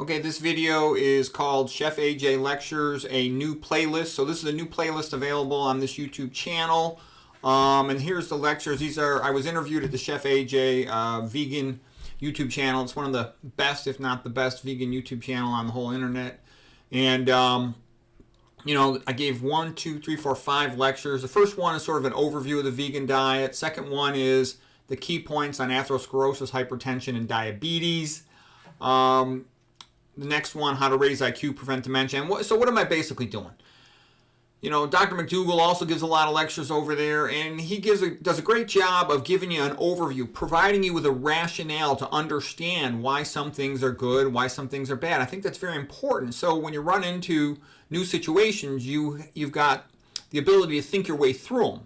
Okay, this video is called Chef AJ Lectures, a new playlist. So this is a new playlist available on this YouTube channel. And here's the lectures. I was interviewed at the Chef AJ vegan YouTube channel. It's one of the best, if not the best, vegan YouTube channel on the whole internet. And, I gave 1, 2, 3, 4, 5 lectures. The first one is sort of an overview of the vegan diet. Second one is the key points on atherosclerosis, hypertension, and diabetes. The next one, how to raise IQ, prevent dementia. And so what am I basically doing? Dr. McDougall also gives a lot of lectures over there, and he does a great job of giving you an overview, providing you with a rationale to understand why some things are good, why some things are bad. I think that's very important. So when you run into new situations, you've got the ability to think your way through them.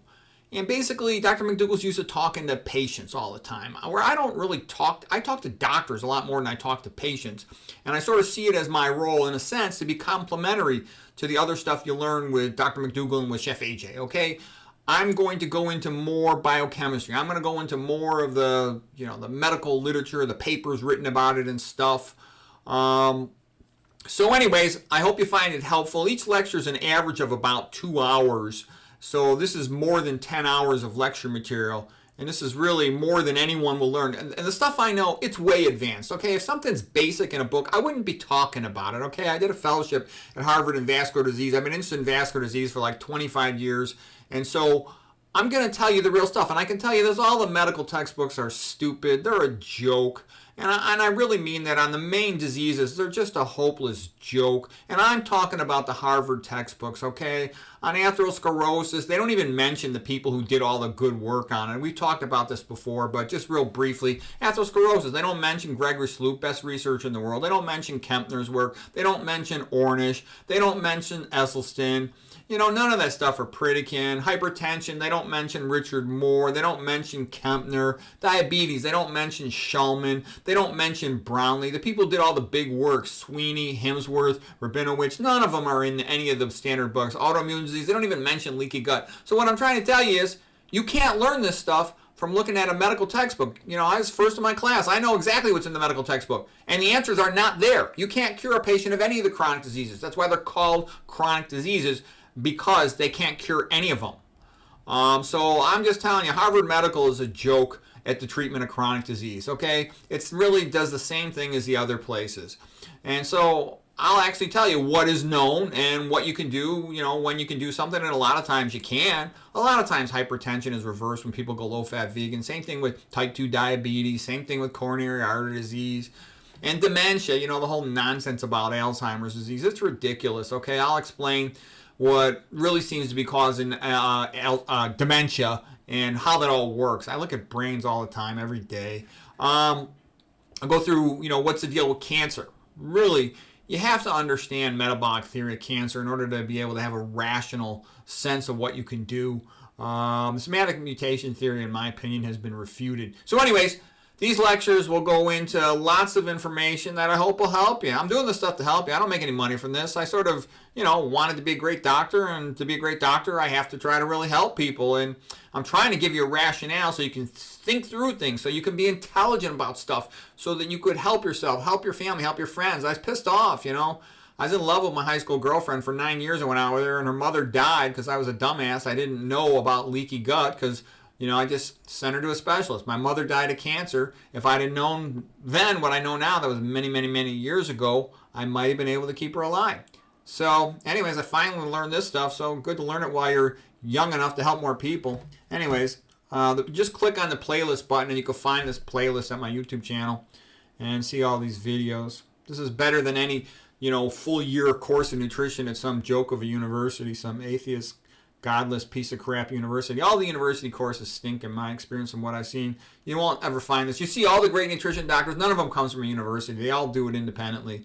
And basically, Dr. McDougall's used to talking to patients all the time, where I don't really talk. I talk to doctors a lot more than I talk to patients. And I sort of see it as my role, in a sense, to be complementary to the other stuff you learn with Dr. McDougall and with Chef AJ, okay? I'm going to go into more biochemistry. I'm going to go into more of the medical literature, the papers written about it and stuff. So anyways, I hope you find it helpful. Each lecture is an average of about 2 hours. So this is more than 10 hours of lecture material, and this is really more than anyone will learn. And the stuff I know, it's way advanced, okay? If something's basic in a book, I wouldn't be talking about it, okay? I did a fellowship at Harvard in vascular disease. I've been interested in vascular disease for like 25 years, and so I'm going to tell you the real stuff. And I can tell you this, all the medical textbooks are stupid. They're a joke. And I really mean that. On the main diseases, they're just a hopeless joke. And I'm talking about the Harvard textbooks, okay? On atherosclerosis, they don't even mention the people who did all the good work on it. We've talked about this before, but just real briefly, atherosclerosis, they don't mention Gregory Sloop, best researcher in the world. They don't mention Kempner's work. They don't mention Ornish. They don't mention Esselstyn. None of that stuff, or Pritikin. Hypertension, they don't mention Richard Moore. They don't mention Kempner. Diabetes, they don't mention Shulman. They don't mention Brownlee. The people who did all the big work, Sweeney, Himsworth, Rabinowitz, none of them are in any of the standard books. Autoimmune disease, they don't even mention leaky gut. So what I'm trying to tell you is, you can't learn this stuff from looking at a medical textbook. I was first in my class. I know exactly what's in the medical textbook. And the answers are not there. You can't cure a patient of any of the chronic diseases. That's why they're called chronic diseases, because they can't cure any of them. So I'm just telling you, Harvard Medical is a joke at the treatment of chronic disease, okay? It really does the same thing as the other places. And so I'll actually tell you what is known and what you can do, when you can do something, and a lot of times you can. A lot of times hypertension is reversed when people go low-fat vegan. Same thing with type 2 diabetes. Same thing with coronary artery disease. And dementia, the whole nonsense about Alzheimer's disease. It's ridiculous, okay? I'll explain what really seems to be causing dementia and how that all works. I look at brains all the time, every day. I go through, what's the deal with cancer. Really, you have to understand metabolic theory of cancer in order to be able to have a rational sense of what you can do. Somatic mutation theory, in my opinion, has been refuted. So anyways, these lectures will go into lots of information that I hope will help you. I'm doing this stuff to help you. I don't make any money from this. I sort of, wanted to be a great doctor, and to be a great doctor, I have to try to really help people. And I'm trying to give you a rationale so you can think through things, so you can be intelligent about stuff, so that you could help yourself, help your family, help your friends. I was pissed off, I was in love with my high school girlfriend for 9 years. I went out with her, and her mother died because I was a dumbass. I didn't know about leaky gut because I just sent her to a specialist. My mother died of cancer. If I'd have known then what I know now, that was many, many, many years ago, I might have been able to keep her alive. So, anyways, I finally learned this stuff, so good to learn it while you're young enough to help more people. Anyways, just click on the playlist button, and you can find this playlist at my YouTube channel and see all these videos. This is better than any, full year course in nutrition at some joke of a university, some atheist, godless piece of crap university. All the university courses stink, in my experience, from what I've seen. You won't ever find this. You see all the great nutrition doctors, none of them comes from a university. They all do it independently.